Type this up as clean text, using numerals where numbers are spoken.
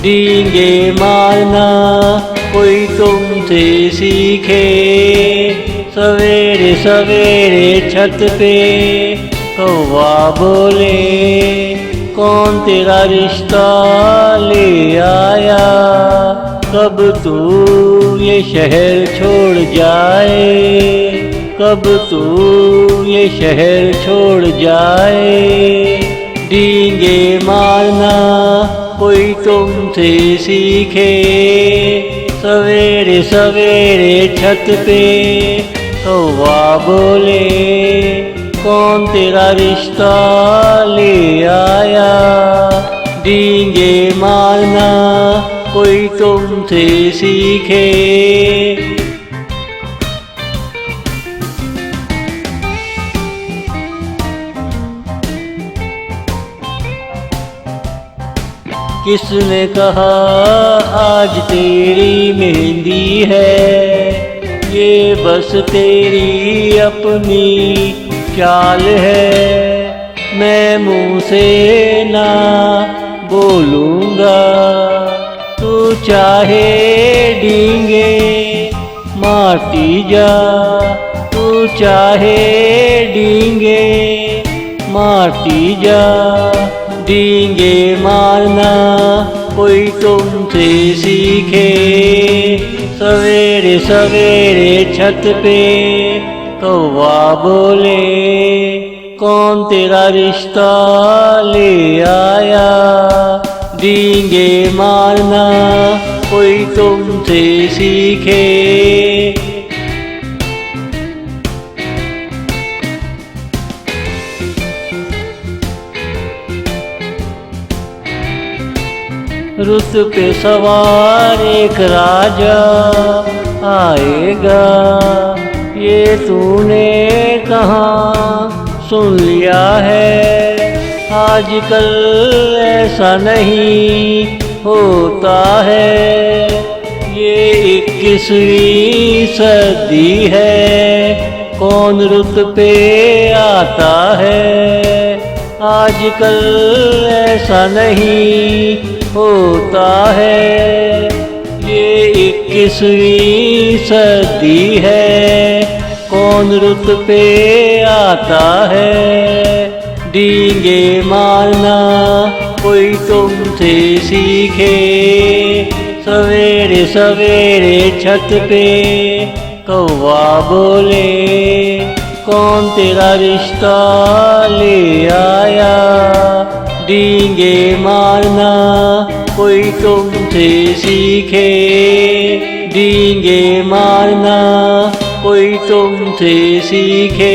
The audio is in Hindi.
डींगे मारना कोई तुमसे सीखे। सवेरे सवेरे छत पे कौवा बोले, कौन तेरा रिश्ता ले आया, कब तू ये शहर छोड़ जाए, कब तू ये शहर छोड़ जाए। डींगे मारना कोई तुमसे सीखे। सवेरे सवेरे छत पे कौवा बोले, कौन तेरा रिश्ता ले आया। डींगे मारना कोई तुमसे सीखे। किसने कहा आज तेरी मेहंदी है, ये बस तेरी अपनी चाल है। मैं मुँह से ना बोलूँगा, तू चाहे डींगे मारती जा, तू चाहे डींगे मारती जा। डींगे मारना कोई तुमसे सीखे। सवेरे सवेरे छत पे कौवा बोले, कौन तेरा रिश्ता ले आया। डींगे मारना कोई तुमसे सीखे। रुत पे सवार एक राजा आएगा, ये तूने कहाँ सुन लिया है। आजकल ऐसा नहीं होता है, ये 21वीं सदी है। कौन रुत पे आता है, आजकल ऐसा नहीं होता है। ये 21वीं सदी है, कौन रुत पे आता है। डींगे मारना कोई तुमसे सीखे। सवेरे सवेरे छत पे कौवा बोले, कौन तेरा रिश्ता ले आया। डींगे मारना कोई तुमसे सीखे। डींगे मारना कोई तुमसे सीखे।